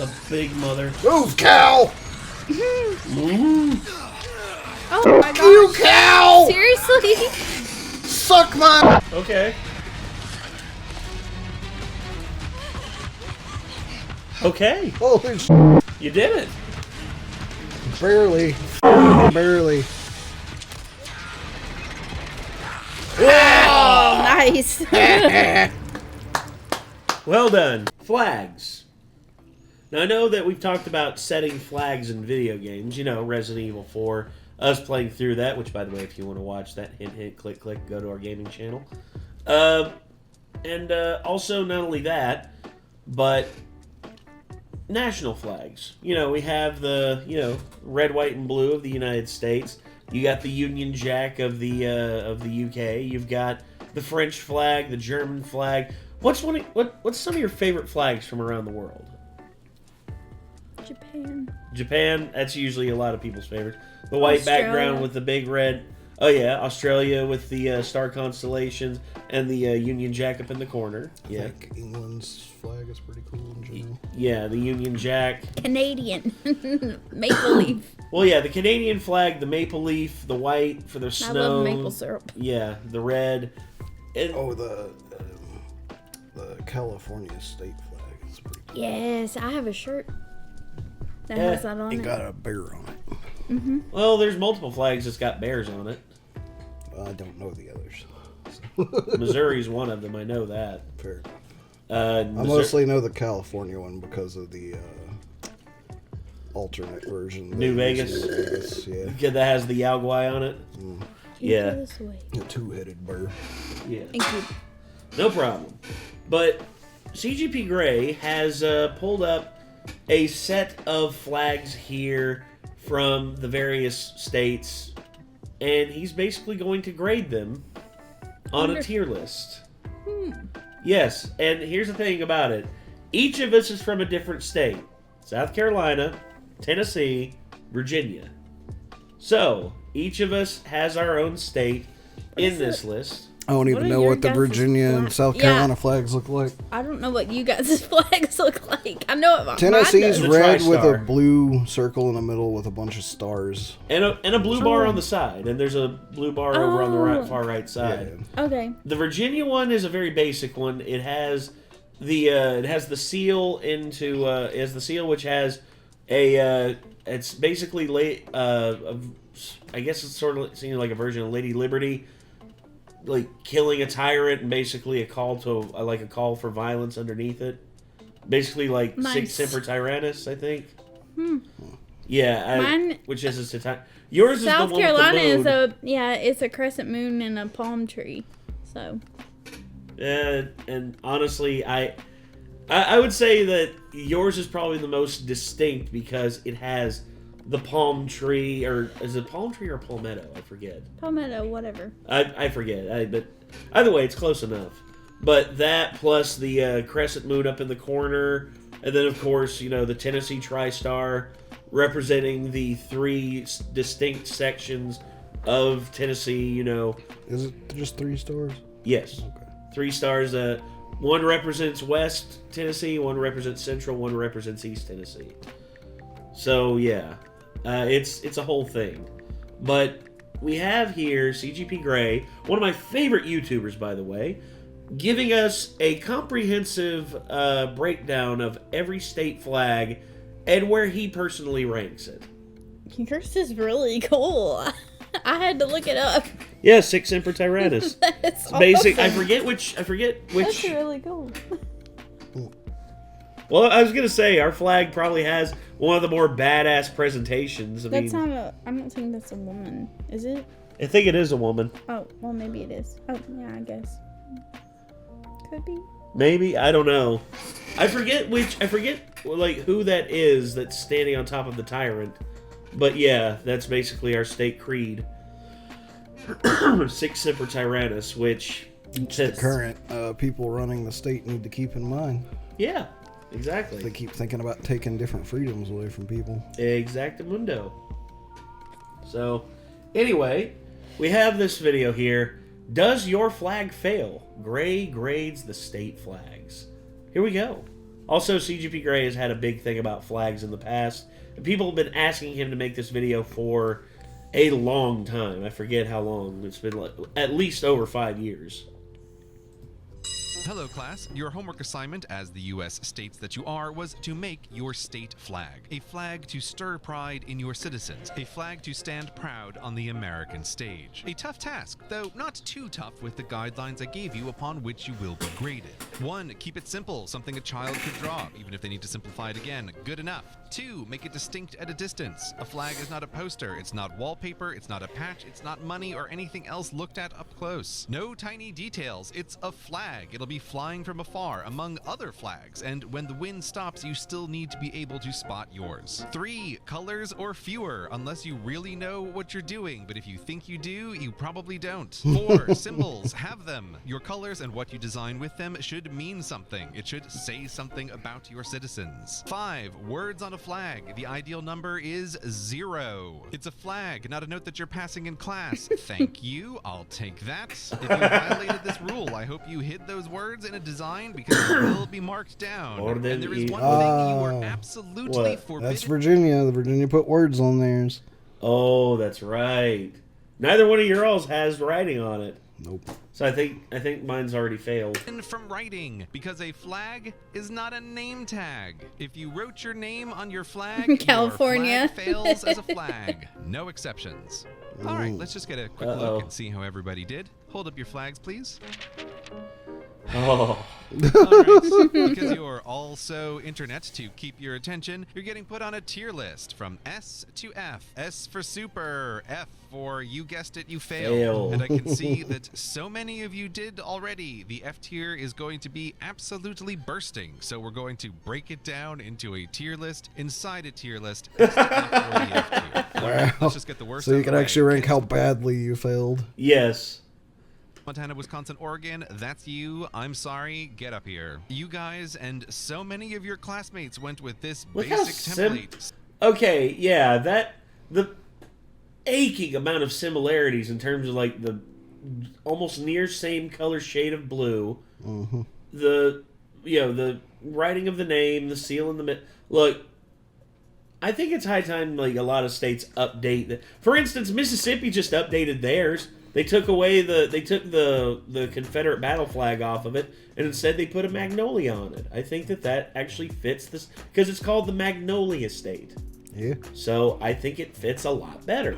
The big mother. Move, cow! Oh my god. You cow! Seriously? Suck my... Okay. Okay. Holy shit. You did it. Barely. Barely. Oh, nice. Well done. Flags. Now, I know that we've talked about setting flags in video games. You know, Resident Evil 4, us playing through that, which, by the way, if you want to watch that, hint, hint, click, click, go to our gaming channel. And also, not only that, but national flags. You know, we have the, red, white, and blue of the United States. You got the Union Jack of the UK. You've got the French flag, the German flag. What's some of your favorite flags from around the world? Japan. Japan, that's usually a lot of people's favorites. The white Australia. background with the big red. Oh yeah, Australia with the star constellations and the Union Jack up in the corner. Yeah. I think England's flag is pretty cool in general. Yeah, the Union Jack. Canadian. Maple leaf. Well, yeah, the Canadian flag, the maple leaf, the white for the snow. I love maple syrup. Yeah, the red. And, Oh, the California state flag is pretty cool. Yes, I have a shirt that Yeah, has that on It it. got a bear on it. well, there's multiple flags that's got bears on it. I don't know the others. Missouri's one of them, I know that. Fair enough. I mostly know the California one because of the alternate version. New Vegas? New Vegas, yeah. Kid that has the Yaguai on it. Yeah. This way. A two-headed bear. Yeah. Thank you. No problem. But CGP Grey has pulled up a set of flags here from the various states, and he's basically going to grade them on a tier list. Yes, and here's the thing about it. Each of us is from a different state. South Carolina, Tennessee, Virginia. So, each of us has our own state in this list. I don't What even are know your what the guys' Virginia and flag- South Yeah. Carolina flags look like. I don't know what you guys' flags look like. I know what mine Tennessee's does. The red with a tri-star. blue circle in the middle with a bunch of stars. And a blue bar on the side, and there's a blue bar over on the Oh. far right side. Okay. The Virginia one is a very basic one. It has the seal which has a it's basically I guess it's sort of seems like a version of Lady Liberty, like killing a tyrant and basically a call for violence underneath it. Basically like Nice. Six Semper Tyrannis, I think. Yeah, Mine- which is yours South is the one Carolina with the moon. it's a crescent moon and a palm tree. So And honestly, I would say that yours is probably the most distinct because it has the palm tree, or is it palm tree or palmetto? I forget. palmetto, whatever. I forget. But either way, it's close enough. But that plus the crescent moon up in the corner, and then of course the Tennessee tri-star representing the three distinct sections of Tennessee. Is it just 3 stars? Yes. Okay. 3 stars. One represents West Tennessee, one represents Central, one represents East Tennessee. So yeah, it's a whole thing. But we have here CGP Grey, one of my favorite YouTubers, by the way, giving us a comprehensive breakdown of every state flag and where he personally ranks it. Yours is really cool. I had to look it up. Yeah, Six Semper Tyrannis. That's Basic. I awesome. forget which. That's really cool. Well, I was gonna say our flag probably has one of the more badass presentations. I don't think that's a woman, is it? I think it is a woman. Oh, well, maybe it is. Oh, yeah, I guess. Could be. Maybe, I don't know. I forget like who that is that's standing on top of the tyrant. But yeah, that's basically our state creed. Six Semper Tyrannis, which The current people running the state need to keep in mind. Yeah, exactly. They keep thinking about taking different freedoms away from people. Exactamundo. So, anyway, we have this video here. Does your flag fail? Grey grades the state flags. Here we go. Also, CGP Grey has had a big thing about flags in the past. And people have been asking him to make this video for a long time. I forget how long. It's been like, at least over 5 years. Hello class, your homework assignment, as the US states that you are, was to make your state flag. A flag to stir pride in your citizens. A flag to stand proud on the American stage. A tough task, though not too tough with the guidelines I gave you upon which you will be graded. 1. Keep it simple, something a child could draw, even if they need to simplify it again. Good enough. 2. Make it distinct at a distance. A flag is not a poster, it's not wallpaper, it's not a patch, it's not money or anything else looked at up close. No tiny details, it's a flag. It'll be flying from afar among other flags, and when the wind stops, you still need to be able to spot yours. 3. Colors or fewer, unless you really know what you're doing, but if you think you do, you probably don't. 4. Symbols, have them. Your colors and what you design with them should mean something. It should say something about your citizens. 5. Words on a flag. The ideal number is 0. It's a flag, not a note that you're passing in class. Thank you, I'll take that. If you violated this rule, I hope you hid those words in a design because it will be marked down. And there is one thing you are absolutely forbidden. That's Virginia. The Virginia put words on theirs. Oh, that's right. Neither one of your alls has writing on it. Nope. So I think mine's already failed. From writing, because a flag is not a name tag. If you wrote your name on your flag, California, your flag fails as a flag. No exceptions. All right, let's just get a quick look and see how everybody did. Hold up your flags, please. Oh. All right. Because you're all so internet to keep your attention, you're getting put on a tier list from S to F. S for super, F for you guessed it, you failed. And I can see that so many of you did already. The F tier is going to be absolutely bursting. So we're going to break it down into a tier list inside a tier list. S to F for the F tier. Wow. Let's just get the worst. So you can actually rank how badly you failed. Yes. Montana, Wisconsin, Oregon, that's you. I'm sorry. Get up here. You guys and so many of your classmates went with this basic template. Okay, yeah, the aching amount of similarities in terms of like the almost near same color shade of blue. Mm-hmm. The writing of the name, the seal in the mid. Look, I think it's high time like a lot of states update that. For instance, Mississippi just updated theirs. They took away the Confederate battle flag off of it, and instead they put a magnolia on it. I think that actually fits this because it's called the Magnolia State. Yeah. So I think it fits a lot better.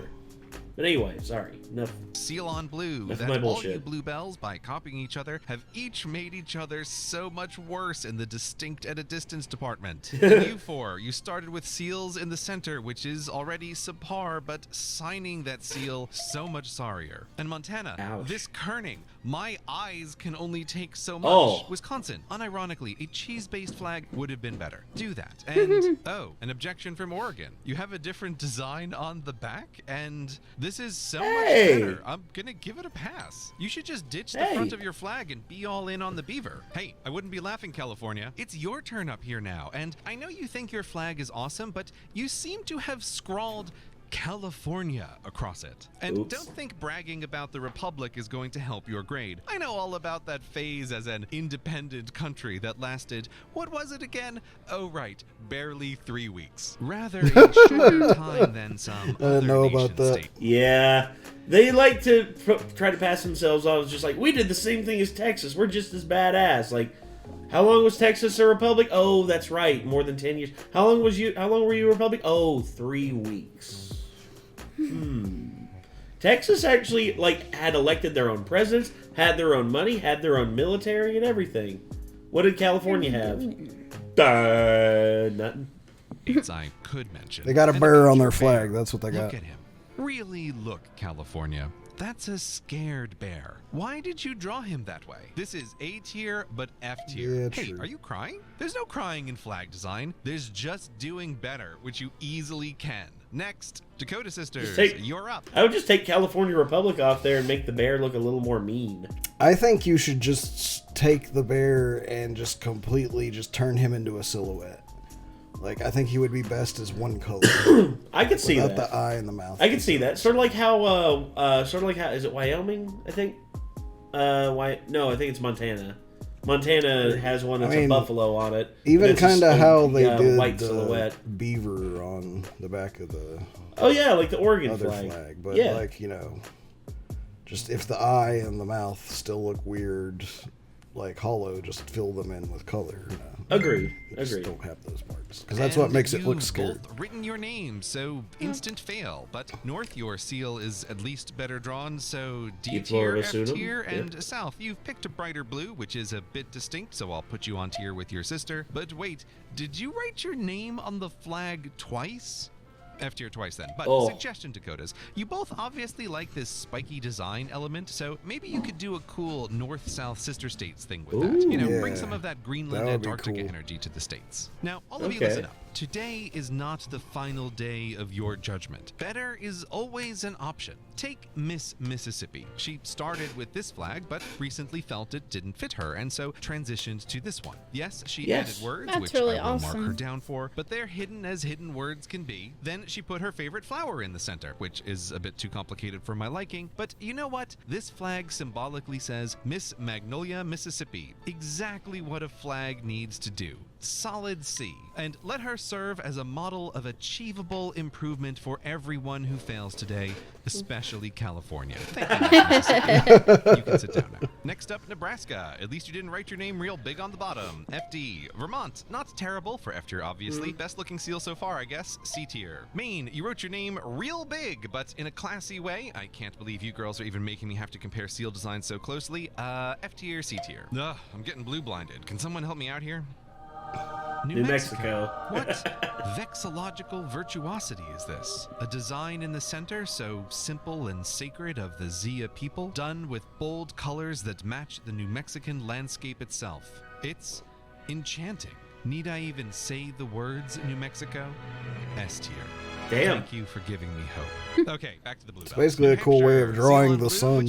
But anyway, sorry. Enough. Seal on blue. That's That my all bullshit. you bluebells, by copying each other, have each made each other so much worse in the distinct at a distance department. And you four, you started with seals in the center, which is already subpar, but signing that seal, so much sorrier. And Montana, Ouch. this kerning, my eyes can only take so much. Oh. Wisconsin, unironically, a cheese-based flag would have been better. Do that. And, an objection from Oregon. You have a different design on the back, and this is so much better. I'm gonna give it a pass. You should just ditch the front of your flag and be all in on the beaver. Hey, I wouldn't be laughing, California. It's your turn up here now, and I know you think your flag is awesome, but you seem to have scrawled California across it. And Oops. don't think bragging about the Republic is going to help your grade. I know all about that phase as an independent country that lasted, what was it again? Oh right, barely 3 weeks. Rather a shorter time than some other know about nation that. state. Yeah, they like to try to pass themselves off as just like, we did the same thing as Texas. We're just as badass. Like, how long was Texas a republic? Oh, that's right, more than 10 years. How long were you a republic? Oh, 3 weeks. Texas actually had elected their own presidents, had their own money, had their own military and everything. What did California have? Nothing. States I could mention. They got a And bear on their bear. flag. That's what they got. Look at him. Really look, California. That's a scared bear. Why did you draw him that way? This is A tier, but F tier. Yeah, hey, true. are you crying? There's no crying in flag design. There's just doing better, which you easily can. Next, Dakota Sisters, you're up. I would just take California Republic off there and make the bear look a little more mean. I think you should just take the bear and just completely just turn him into a silhouette. Like, I think he would be best as one color. I could see without that. the eye and the mouth. I could see that. Sort of like how is it Wyoming? I think. No, I think it's Montana. Montana has one that's a buffalo on it. Even kind of how they did white the silhouette beaver on the back of the like the Oregon other flag. But yeah. like, just if the eye and the mouth still look weird, like hollow, just fill them in with color. Agreed. Just don't have those parts because that's what makes it look scary. Both written your name, so instant fail. But north, your seal is at least better drawn, so D tier, F tier, and south, you've picked a brighter blue, which is a bit distinct, so I'll put you on tier with your sister. But wait, did you write your name on the flag twice? F tier twice then. But suggestion, Dakotas. You both obviously like this spiky design element, so maybe you could do a cool north-south sister states thing with that. Bring some of that Greenland Antarctica energy to the states. Now, all of you listen up. Today is not the final day of your judgment. Better is always an option. Take Miss Mississippi. She started with this flag, but recently felt it didn't fit her, and so transitioned to this one. Yes, she added words, which really I will awesome. mark her down for, but they're hidden as hidden words can be. Then she put her favorite flower in the center, which is a bit too complicated for my liking, but you know what? This flag symbolically says Miss Magnolia, Mississippi. Exactly what a flag needs to do. Solid C. And let her serve as a model of achievable improvement for everyone who fails today, especially California. Thank you, Mississippi. You can sit down now. Next up, Nebraska. At least you didn't write your name real big on the bottom. FD. Vermont. Not terrible for F tier, obviously. Best looking seal so far, I guess. C tier. Maine. You wrote your name real big, but in a classy way. I can't believe you girls are even making me have to compare seal designs so closely. F tier, C tier. Ugh, I'm getting blue blinded. Can someone help me out here? New Mexico. What vexillological virtuosity is this? A design in the center so simple and sacred of the Zia people, done with bold colors that match the New Mexican landscape itself. It's enchanting. Need I even say the words New Mexico? S tier. Damn. Thank you for giving me hope. Okay, back to the blue belt. It's basically a cool way of drawing the sun.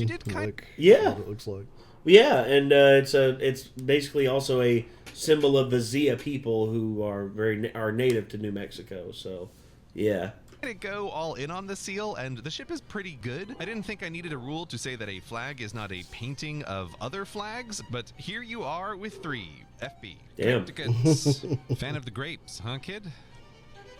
Yeah. What it looks like. Yeah, and it's basically also a symbol of the Zia people who are native to New Mexico. So, yeah. I'm gonna go all in on the seal, and the ship is pretty good. I didn't think I needed a rule to say that a flag is not a painting of other flags, but here you are with 3. FB. Damn. Fan of the grapes, huh, kid?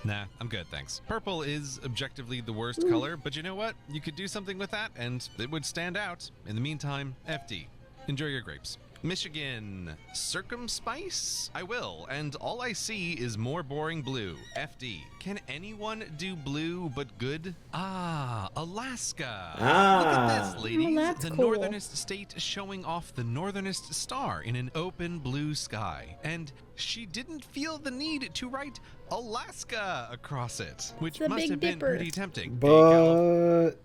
Nah, I'm good, thanks. Purple is objectively the worst color, but you know what? You could do something with that, and it would stand out. In the meantime, FD. Enjoy your grapes. Michigan. Circumspice? I will, and all I see is more boring blue. FD. Can anyone do blue but good? Alaska. Look at this, ladies. That's the cool. northernest state showing off the northernest star in an open blue sky. And she didn't feel the need to write Alaska across it, which The must Big have been Dipper. pretty tempting. But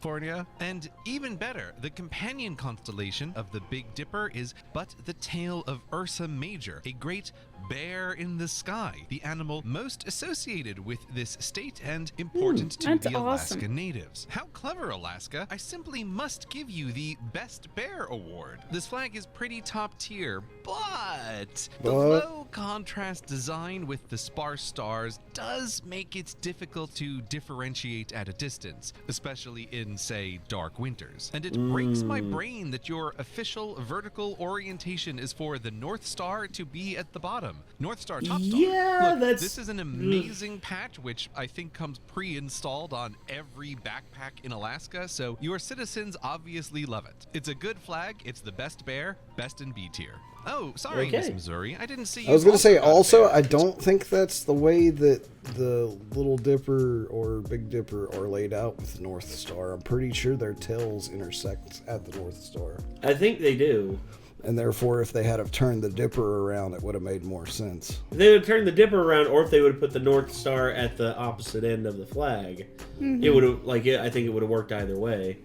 California. And even better, the companion constellation of the Big Dipper is but the tail of Ursa Major, a great bear in the sky, the animal most associated with this state and important to that's the Alaska awesome. natives. How clever, Alaska! I simply must give you the Best Bear Award. This flag is pretty top tier, but the low contrast design with the sparse stars does make it difficult to differentiate at a distance, especially in, say, dark winters. And it breaks my brain that your official vertical orientation is for the North Star to be at the bottom. North Star, top star. Yeah, Look, that's... this is an amazing patch, which I think comes pre-installed on every backpack in Alaska, so your citizens obviously love it. It's a good flag, it's the best bear, best in B tier. Oh, sorry, Miss Missouri. I didn't see you. I was going to say also, I don't think that's the way that the Little Dipper or Big Dipper are laid out with the North Star. I'm pretty sure their tails intersect at the North Star. I think they do. And therefore, if they had have turned the Dipper around, it would have made more sense. If they would have turned the Dipper around, or if they would have put the North Star at the opposite end of the flag, it would have, I think it would have worked either way.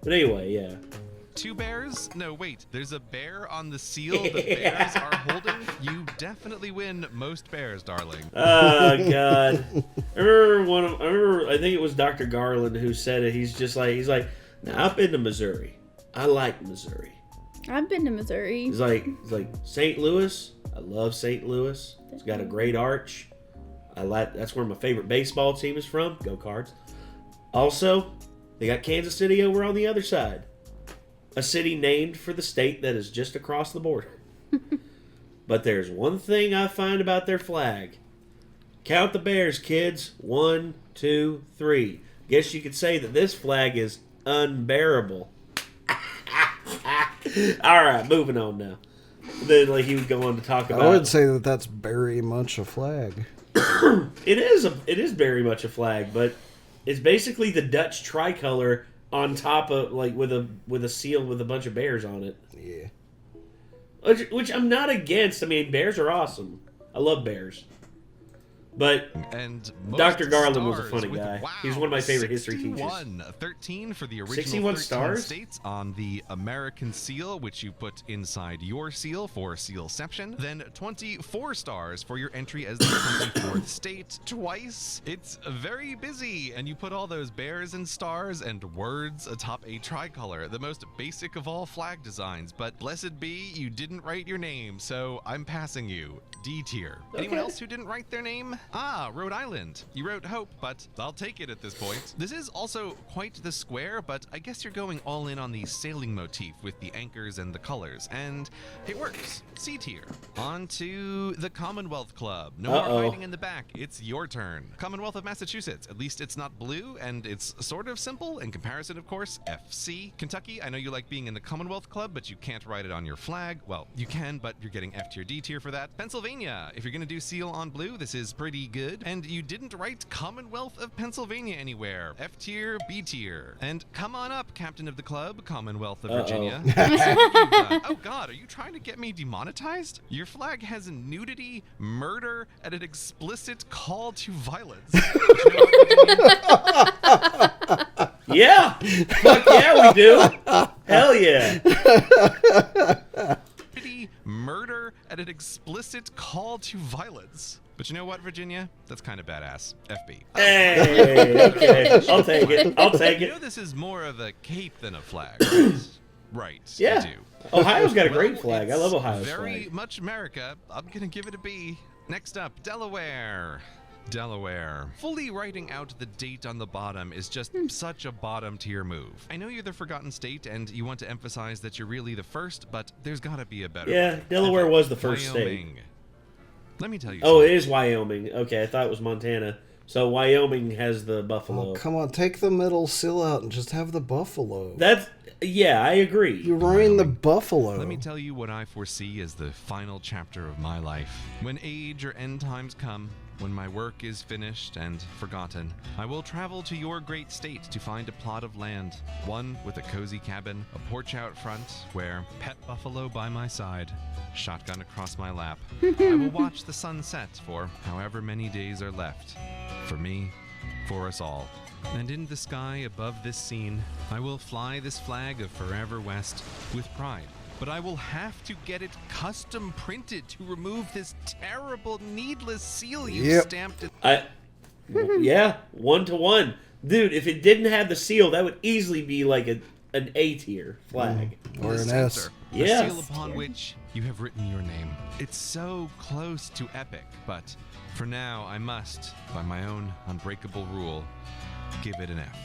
But anyway, yeah. 2 bears? No, wait. There's a bear on the seal the bears are holding? You definitely win most bears, darling. Oh, God. I think it was Dr. Garland who said it. He's like, now, I've been to Missouri. I like Missouri. I've been to Missouri. He's like St. Louis. I love St. Louis. It's got a great arch. That's where my favorite baseball team is from. Go Cards. Also, they got Kansas City over on the other side. A city named for the state that is just across the border. But there's one thing I find about their flag. Count the bears, kids. 1, 2, 3. Guess you could say that this flag is unbearable. All right, moving on now. Then like he would go on to talk about. I would say that that's very much a flag. It is very much a flag, but it's basically the Dutch tricolor on top of like with a seal with a bunch of bears on it. Yeah. Which I'm not against. I mean, bears are awesome. I love bears. But And Dr. Garland was a stars funny with, guy. wow, He's one of my favorite history teachers. 13 for the original 61 13 stars? states on the American seal, which you put inside your seal for sealception. Then 24 stars for your entry as the 24th state twice. It's very busy, and you put all those bears and stars and words atop a tricolor, the most basic of all flag designs. But blessed be, you didn't write your name, so I'm passing you. D tier. Anyone else who didn't write their name? Ah, Rhode Island. You wrote Hope, but I'll take it at this point. This is also quite the square, but I guess you're going all in on the sailing motif with the anchors and the colors, and it works. C tier. On to the Commonwealth Club. No more hiding in the back. It's your turn. Commonwealth of Massachusetts. At least it's not blue, and it's sort of simple. In comparison, of course, FC. Kentucky, I know you like being in the Commonwealth Club, but you can't write it on your flag. Well, you can, but you're getting F tier, D tier for that. Pennsylvania. If you're going to do seal on blue, this is pretty good. And you didn't write Commonwealth of Pennsylvania anywhere. F tier, B tier. And come on up, Captain of the Club, Commonwealth of Virginia. Oh God, are you trying to get me demonetized? Your flag has nudity, murder, and an explicit call to violence. Yeah. Fuck yeah, we do. Hell yeah. Murder, and an explicit call to violence. But you know what, Virginia? That's kind of badass. FB. Hey, okay. I'll take it. I'll take You it. know this is more of a cape than a flag, right? Right. Yeah. You do. Ohio's got a Well, great flag. I it's love Ohio's very flag. much America. I'm gonna give it a B. Next up, Delaware. Delaware. Fully writing out the date on the bottom is just such a bottom tier move. I know you're the forgotten state and you want to emphasize that you're really the first, but there's gotta be a better Yeah, way. Delaware was the first state. Wyoming. Let me tell you Oh, something. it is Wyoming. Okay, I thought it was Montana. So Wyoming has the buffalo. Oh, come on, take the middle seal out and just have the buffalo. Yeah, I agree. You're wearing the buffalo. Let me tell you what I foresee as the final chapter of my life. When age or end times come, when my work is finished and forgotten, I will travel to your great state to find a plot of land, one with a cozy cabin, a porch out front, where pet buffalo by my side, shotgun across my lap. I will watch the sun set for however many days are left. For me, for us all. And in the sky above this scene, I will fly this flag of Forever West with pride. But I will have to get it custom printed to remove this terrible, needless seal you stamped. Yeah, 1-to-1. Dude, if it didn't have the seal, that would easily be like an A tier flag. Or an The S. center, Yeah. the seal upon which you have written your name. It's so close to epic, but for now I must, by my own unbreakable rule, give it an F.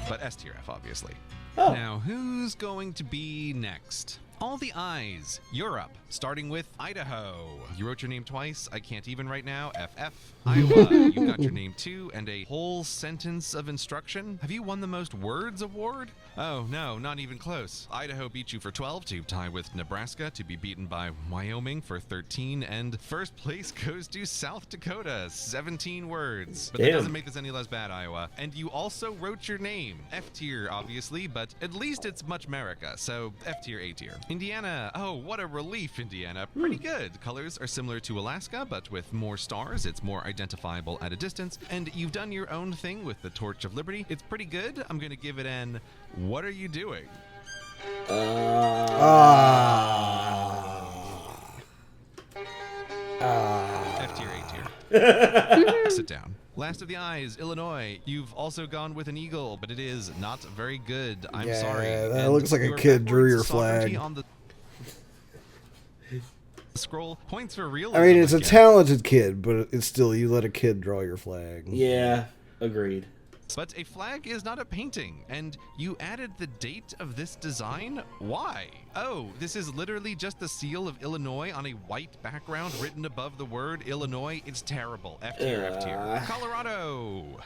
But S tier F, obviously. Oh. Now, who's going to be next? All the I's. You're up, starting with Idaho. You wrote your name twice. I can't even right now. FF. Iowa. You got your name too, and a whole sentence of instruction. Have you won the most words award? Oh, no, not even close. Idaho beat you for 12 to tie with Nebraska to be beaten by Wyoming for 13, and first place goes to South Dakota, 17 words. But that Damn. doesn't make this any less bad, Iowa. And you also wrote your name. F tier, obviously, but at least it's much America, so F tier, A tier. Indiana. Oh, what a relief, Indiana. Pretty good. Colors are similar to Alaska, but with more stars, it's more identifiable at a distance. And you've done your own thing with the Torch of Liberty. It's pretty good. I'm going to give it an what are you doing? F tier, A tier. Sit down. Last of the Eyes, Illinois. You've also gone with an eagle, but it is not very good. I'm Yeah, sorry. that And looks like a your kid drew backwards your sovereignty flag. On the scroll points for realism. I mean, it's a again. talented kid, but it's still, you let a kid draw your flag. Yeah, agreed. But a flag is not a painting, and you added the date of this design? Why? Oh, this is literally just the seal of Illinois on a white background written above the word Illinois. It's terrible. F tier, F tier. Colorado!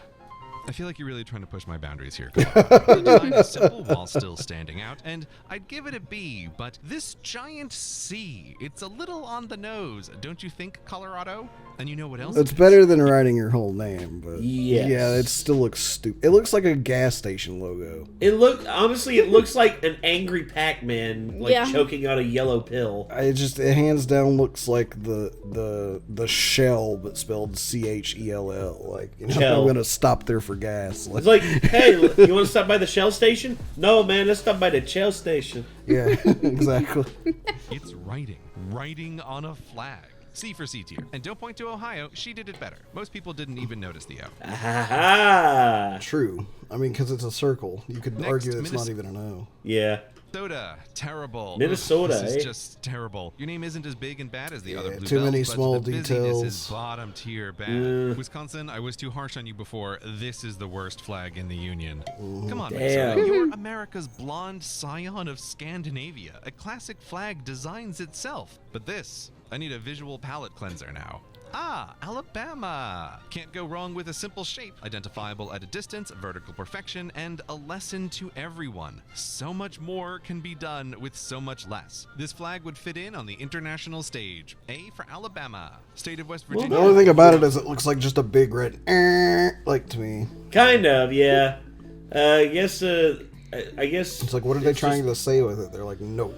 I feel like you're really trying to push my boundaries here, Colorado. The design is simple while still standing out, and I'd give it a B, but this giant C, it's a little on the nose, don't you think, Colorado? And you know what else? It's better than writing your whole name, but Yes. yeah, it still looks stupid. It looks like a gas station logo. It looks like an angry Pac-Man, like choking on a yellow pill. It hands down looks like the shell, but spelled CHELL. Like, you know, Shell. I'm gonna stop there for gas. It's like, hey, you want to stop by the Shell station? No, man, let's stop by the Shell station. Yeah, exactly. It's writing on a flag. C for C tier. And don't point to Ohio, she did it better. Most people didn't even notice the O. Ha. True. I mean, because it's a circle. You could Next, argue it's not even an O. Yeah. Minnesota, terrible. Minnesota, Ugh, this eh? is just terrible. Your name isn't as big and bad as the other blue too many belts, but small the busyness details. is bottom tier bad. Wisconsin, I was too harsh on you before. This is the worst flag in the union. Come on, Damn. Minnesota. You're America's blonde scion of Scandinavia. A classic flag designs itself. But this, I need a visual palette cleanser now. Ah, Alabama! Can't go wrong with a simple shape, identifiable at a distance, vertical perfection, and a lesson to everyone. So much more can be done with so much less. This flag would fit in on the international stage. A for Alabama. State of West Virginia. The only thing about it is it looks like just a big red, like to me. Kind of, yeah. I guess. It's like, what are they trying to say with it? They're like, no.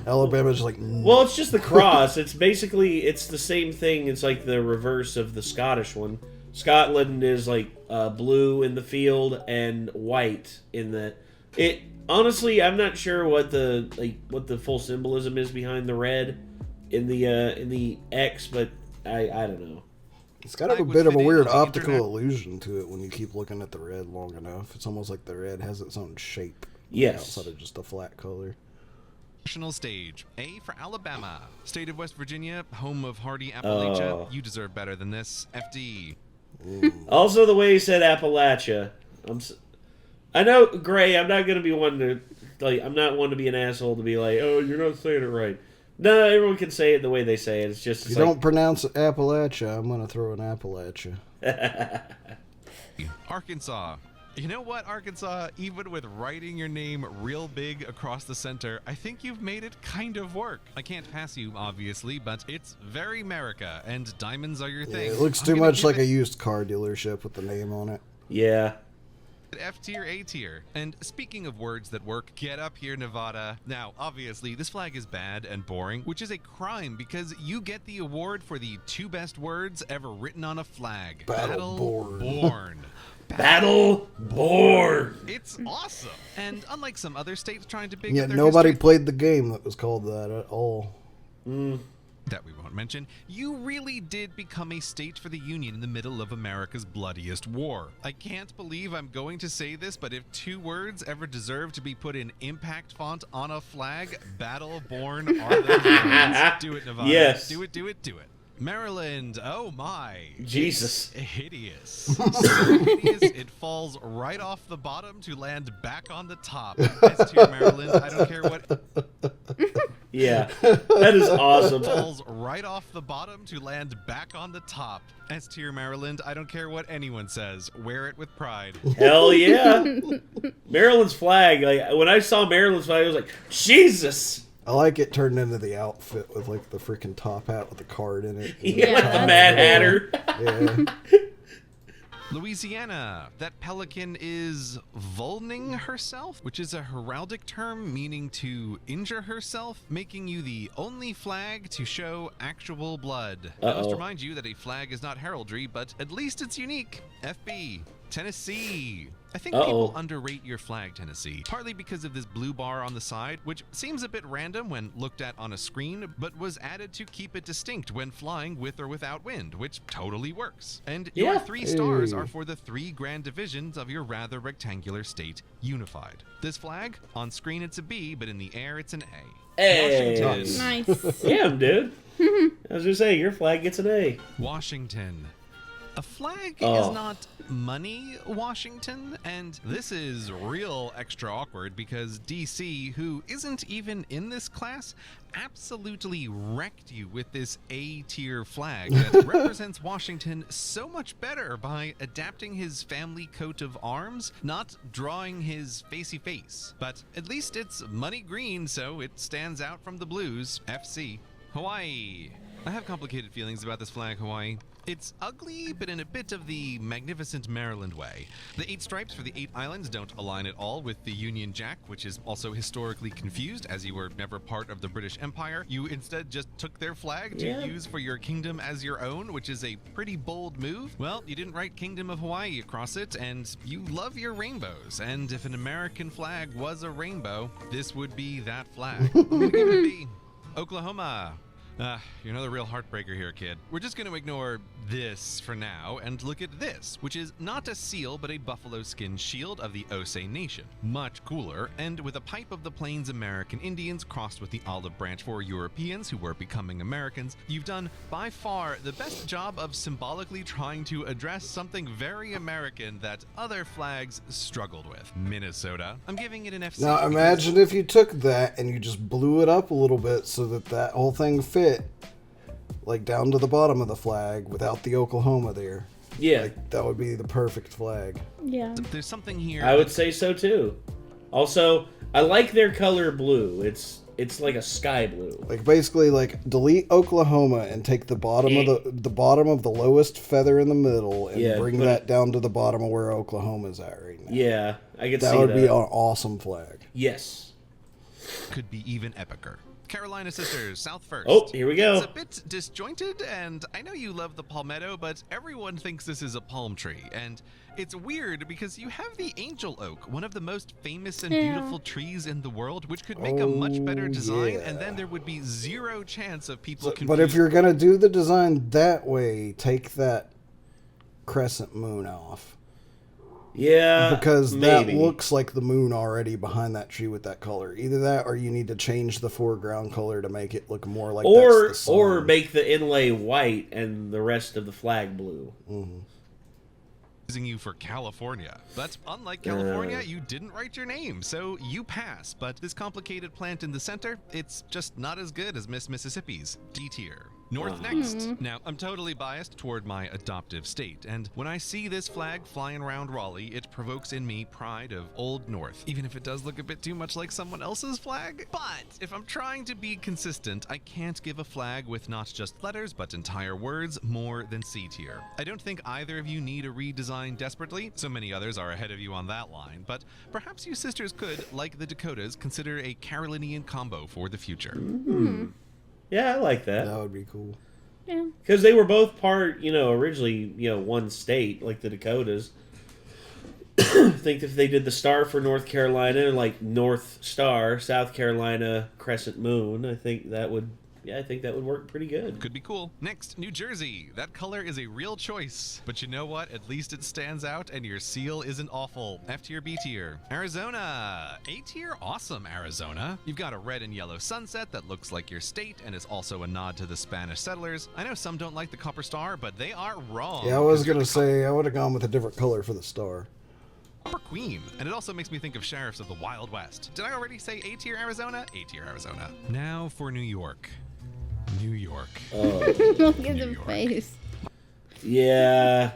Alabama's like, no. Well, it's just the cross. It's the same thing. It's like the reverse of the Scottish one. Scotland is like blue in the field and white in the. It honestly, I'm not sure what the full symbolism is behind the red in the X, but I don't know. It's got a bit of a weird optical illusion to it when you keep looking at the red long enough. It's almost like the red has its own shape. Yes. Outside of just a flat color. National stage. A for Alabama. State of West Virginia, home of hardy Acoleyte. You deserve better than this. FD. Also, the way he said Appalachia, I know, Gray. I'm not gonna be one to I'm not one to be an asshole to be like, oh, you're not saying it right. No, everyone can say it the way they say it. It's just If you don't pronounce Appalachia, I'm gonna throw an Appalachia. Arkansas. You know what, Arkansas? Even with writing your name real big across the center, I think you've made it kind of work. I can't pass you, obviously, but it's very America, and diamonds are your thing. It looks too much like a used car dealership with the name on it. Yeah. F tier, A tier. And speaking of words that work, get up here, Nevada. Now, obviously, this flag is bad and boring, which is a crime because you get the award for the 2 best words ever written on a flag. Battleborn. Battleborn. It's awesome. And unlike some other states trying to big Yeah, up their nobody history, played the game that was called that at all. that we won't mention, you really did become a state for the Union in the middle of America's bloodiest war. I can't believe I'm going to say this, but if 2 words ever deserve to be put in impact font on a flag, Battleborn are the words. Do it, Nevada. Yes. Do it. Maryland, oh my. Jesus. It's hideous. So hideous, it falls right off the bottom to land back on the top. S tier, Maryland, I don't care what... Yeah, that is awesome. Falls right off the bottom to land back on the top. S tier, Maryland, I don't care what anyone says. Wear it with pride. Hell yeah. Maryland's flag, like when I saw Maryland's flag, I was like, Jesus. I like it turned into the outfit with like the freaking top hat with the card in it. Yeah, like the Mad Hatter. Yeah. Louisiana. That pelican is vulning herself, which is a heraldic term meaning to injure herself, making you the only flag to show actual blood. I must remind you that a flag is not heraldry, but at least it's unique. FB. Tennessee. I think people underrate your flag, Tennessee, partly because of this blue bar on the side, which seems a bit random when looked at on a screen, but was added to keep it distinct when flying with or without wind, which totally works. And your 3 stars are for the 3 grand divisions of your rather rectangular state unified. This flag, on screen it's a B, but in the air it's an A. Hey. Washington. Nice. Damn, dude. I was gonna say, your flag gets an A. Washington. A flag Oh. is not money, Washington, and this is real extra awkward because DC, who isn't even in this class, absolutely wrecked you with this A-tier flag that represents Washington so much better by adapting his family coat of arms, not drawing his facey face. But at least it's money green, so it stands out from the blues. FC. Hawaii. I have complicated feelings about this flag, Hawaii. It's ugly, but in a bit of the magnificent Maryland way. The 8 stripes for the 8 islands don't align at all with the Union Jack, which is also historically confused, as you were never part of the British Empire. You instead just took their flag to use for your kingdom as your own, which is a pretty bold move. Well, you didn't write Kingdom of Hawaii across it, and you love your rainbows. And if an American flag was a rainbow, this would be that flag. I'm gonna give it a B. Oklahoma. You're another real heartbreaker here, kid. We're just going to ignore this for now and look at this, which is not a seal, but a buffalo skin shield of the Osage Nation. Much cooler, and with a pipe of the Plains American Indians crossed with the olive branch for Europeans who were becoming Americans, you've done by far the best job of symbolically trying to address something very American that other flags struggled with. Minnesota. I'm giving it an FC. Now imagine if you took that and you just blew it up a little bit so that that whole thing fit, like down to the bottom of the flag without the Oklahoma there. Yeah. Like, that would be the perfect flag. Yeah. There's something here. I would say so too. Also, I like their color blue. It's like a sky blue. Like basically, like delete Oklahoma and take the bottom of the bottom of the lowest feather in the middle and bring that down to the bottom of where Oklahoma's at right now. Yeah, I could see that that. would be an awesome flag. Yes. Could be even epicer. Carolina Sisters, South First. Oh, here we go. It's a bit disjointed, and I know you love the palmetto, but everyone thinks this is a palm tree. And it's weird because you have the angel oak, one of the most famous and beautiful trees in the world, which could make a much better design, and then there would be zero chance of people confusing. But if you're going to do the design that way, take that crescent moon off. Yeah, because maybe. that looks like the moon already behind that tree with that color. Either that, or you need to change the foreground color to make it look more like that's the sun. Or make the inlay white and the rest of the flag blue. Mm-hmm. Using you for California. But unlike California, you didn't write your name, so you pass. But this complicated plant in the center, it's just not as good as Miss Mississippi's. D tier. North next. Now, I'm totally biased toward my adoptive state, and when I see this flag flying around Raleigh, it provokes in me pride of Old North, even if it does look a bit too much like someone else's flag. But if I'm trying to be consistent, I can't give a flag with not just letters, but entire words more than C tier. I don't think either of you need a redesign desperately. So many others are ahead of you on that line, but perhaps you sisters could, like the Dakotas, consider a Carolinian combo for the future. Yeah, I like that. That would be cool. Yeah. Because they were both part, originally, one state, like the Dakotas. I think if they did the star for North Carolina, like North Star, South Carolina, Crescent Moon, I think that would work pretty good. Could be cool. Next, New Jersey. That color is a real choice. But you know what? At least it stands out and your seal isn't awful. F tier, B tier. Arizona. A tier? Awesome, Arizona. You've got a red and yellow sunset that looks like your state and is also a nod to the Spanish settlers. I know some don't like the copper star, but they are wrong. Yeah, I was going to say, I would have gone with a different color for the star. Copper Queen. And it also makes me think of sheriffs of the Wild West. Did I already say A tier, Arizona? A tier, Arizona. Now for New York. New York. Look at the face. Yeah.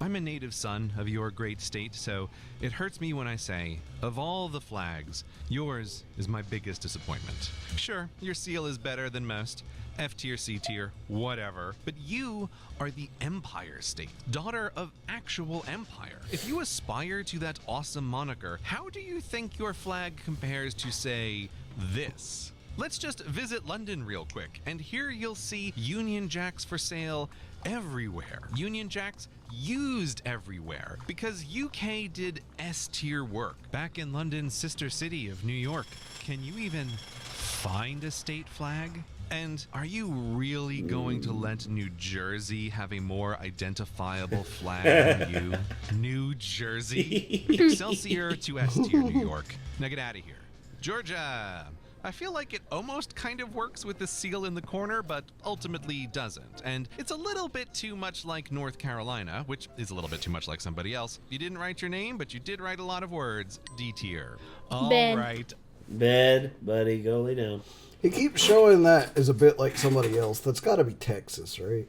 I'm a native son of your great state, so it hurts me when I say, of all the flags, yours is my biggest disappointment. Sure, your seal is better than most. F tier, C tier, whatever. But you are the Empire State, daughter of actual empire. If you aspire to that awesome moniker, how do you think your flag compares to, say, this? Let's just visit London real quick, and here you'll see Union Jacks for sale everywhere. Union Jacks used everywhere, because UK did S-tier work. Back in London's sister city of New York, can you even find a state flag? And are you really going to let New Jersey have a more identifiable flag than you? New Jersey? Excelsior to S-tier, New York. Now get out of here. Georgia. I feel like it almost kind of works with the seal in the corner, but ultimately doesn't. And it's a little bit too much like North Carolina, which is a little bit too much like somebody else. You didn't write your name, but you did write a lot of words. D tier. All Ben. right. Bed, buddy, go lay down. He keeps showing that as a bit like somebody else. That's got to be Texas, right?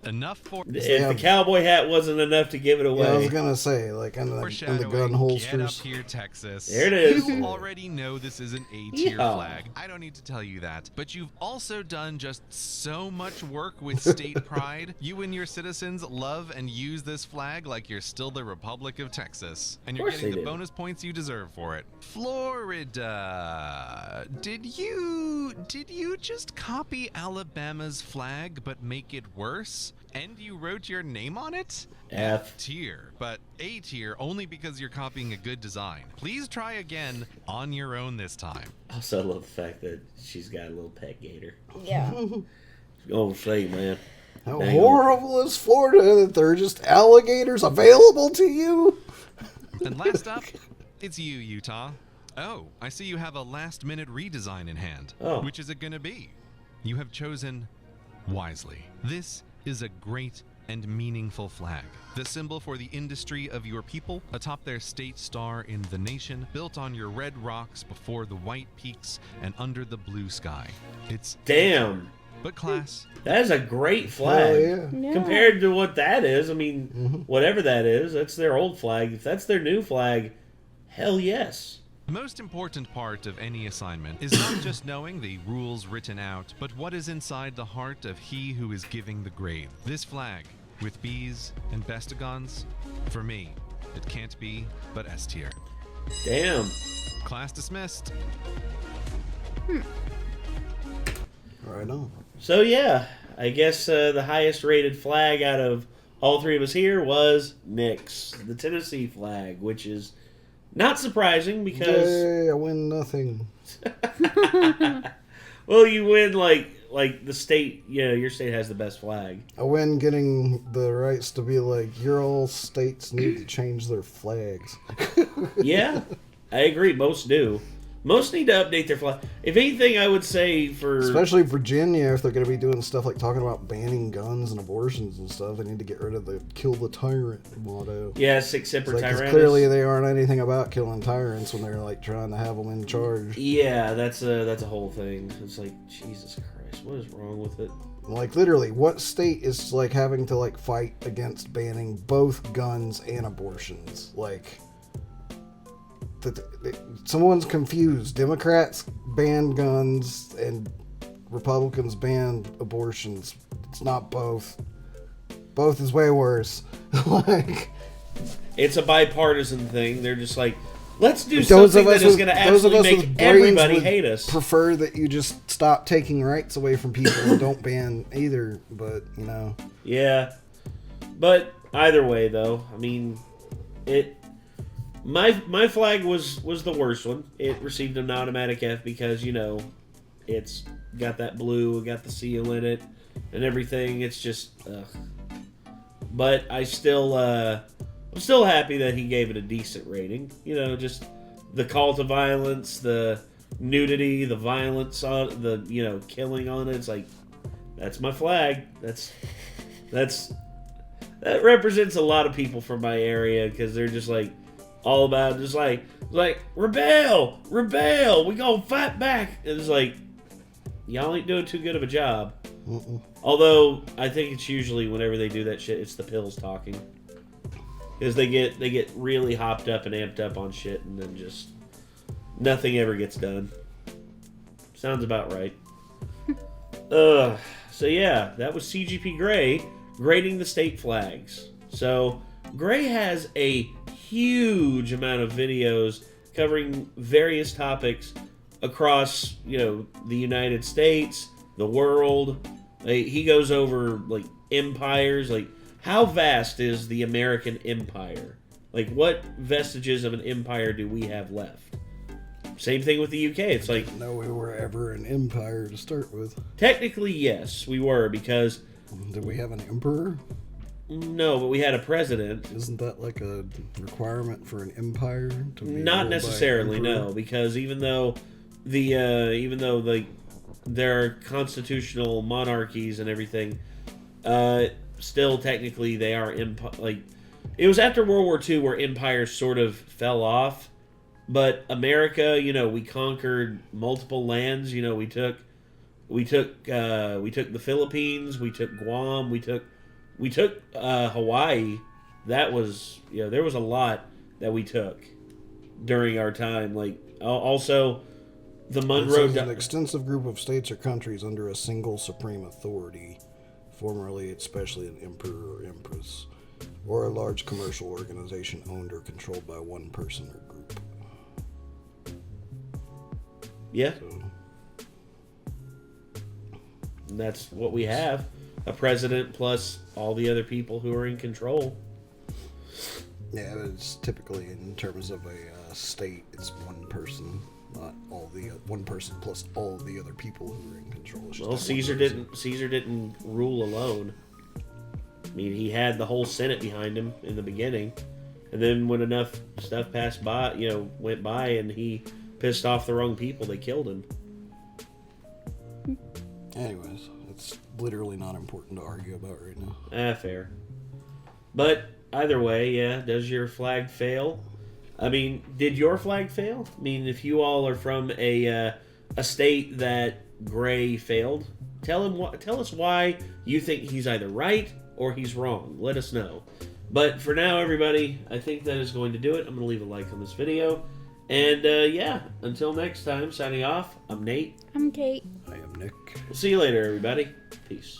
Enough for If the cowboy hat wasn't enough to give it away. Yeah, I was gonna say, like in the gun foreshadowing. holsters. Get up here, Texas. There it is. You already know this is an A-tier Yeah. flag. I don't need to tell you that. But you've also done just so much work with state pride. You and your citizens love and use this flag like you're still the Republic of Texas. And you're Of course getting they the do. bonus points you deserve for it. Florida. Did you just copy Alabama's flag but make it worse? And you wrote your name on it? F. Tier, but A tier only because you're copying a good design. Please try again on your own this time. Also, I love the fact that she's got a little pet gator. Yeah. Oh, say, man. How Dang. horrible is Florida that there are just alligators available to you? And last up, it's you, Utah. Oh, I see you have a last-minute redesign in hand. Oh. Which is it gonna be? You have chosen wisely. This is a great and meaningful flag. The symbol for the industry of your people, atop their state star in the nation, built on your red rocks before the white peaks and under the blue sky. It's Damn. but class. That is a great Hell flag. yeah. Yeah. Compared to what that is, I mean, whatever that is, that's their old flag. If that's their new flag, hell yes. The most important part of any assignment is not just knowing the rules written out, but what is inside the heart of he who is giving the grade. This flag, with bees and bestigons, for me, it can't be but S tier. Damn. Class dismissed. Right on. So yeah, I guess the highest rated flag out of all three of us here was Nick's, the Tennessee flag, which is not surprising because Yay, I win nothing. well, you win like the state. You know, your state has the best flag. I win getting the rights to be like, your all states need to change their flags. Yeah, I agree. Most do. Most need to update their flag. If anything, I would say for Especially Virginia, if they're going to be doing stuff like talking about banning guns and abortions and stuff, they need to get rid of the "kill the tyrant" motto. yeah, Sic Semper Like, 'cause Tyrannis. clearly they aren't anything about killing tyrants when they're like trying to have them in charge. Yeah, that's a whole thing. It's like Jesus Christ, what is wrong with it? Like literally, what state is like having to like fight against banning both guns and abortions? Like, someone's confused. Democrats ban guns and Republicans ban abortions. It's not both. Both is way worse. Like, It's a bipartisan thing. They're just like, let's do those something of us that is with- going to those of absolutely us make with brains everybody would hate us. prefer that you just stop taking rights away from people and don't ban either. But you know, Yeah, but either way, though, I mean, it. My flag was the worst one. It received an automatic F because it's got that blue, it got the seal in it, and everything. It's just, ugh. But I'm still happy that he gave it a decent rating. Just the call to violence, the nudity, the violence on the killing on it. It's like, that's my flag. That represents a lot of people from my area because they're just like all about just like rebel, we gonna fight back. And it's like, y'all ain't doing too good of a job. Although I think it's usually whenever they do that shit, it's the pills talking because they get really hopped up and amped up on shit, and then just nothing ever gets done. Sounds about right. So yeah, that was CGP Gray grading the state flags. So Gray has a huge amount of videos covering various topics across, the United States, the world. He goes over like empires, like how vast is the American empire? Like what vestiges of an empire do we have left? Same thing with the UK. It's like, no, we were ever an empire to start with. technically, yes, we were, because Did we have an emperor? no, but we had a president. Isn't that like a requirement for an empire? To be Not ruled by necessarily, an emperor? no, because even though even though there are constitutional monarchies and everything, still technically they are it was after World War II where empires sort of fell off, but America, we conquered multiple lands. We took the Philippines, we took Guam, we took Hawaii. That was there was a lot that we took during our time. Also the Monroe. An extensive group of states or countries under a single supreme authority, formerly especially an emperor or empress, or a large commercial organization owned or controlled by one person or group. Yeah. So, and that's what we have. A president plus all the other people who are in control. yeah, it's typically in terms of a state, it's one person, not one person plus all the other people who are in control. It's just Well, that Caesar didn't rule alone. I mean, he had the whole Senate behind him in the beginning, and then when enough stuff went by, and he pissed off the wrong people, they killed him. Anyways, it's literally not important to argue about right now. Fair. But either way, yeah, does your flag fail? I mean, did your flag fail? I mean, if you all are from a state that Gray failed, tell us why you think he's either right or he's wrong. Let us know. But for now, everybody, I think that is going to do it. I'm going to leave a like on this video. And until next time, signing off, I'm Nate. I'm Kate. I am Nick. We'll see you later, everybody. Peace.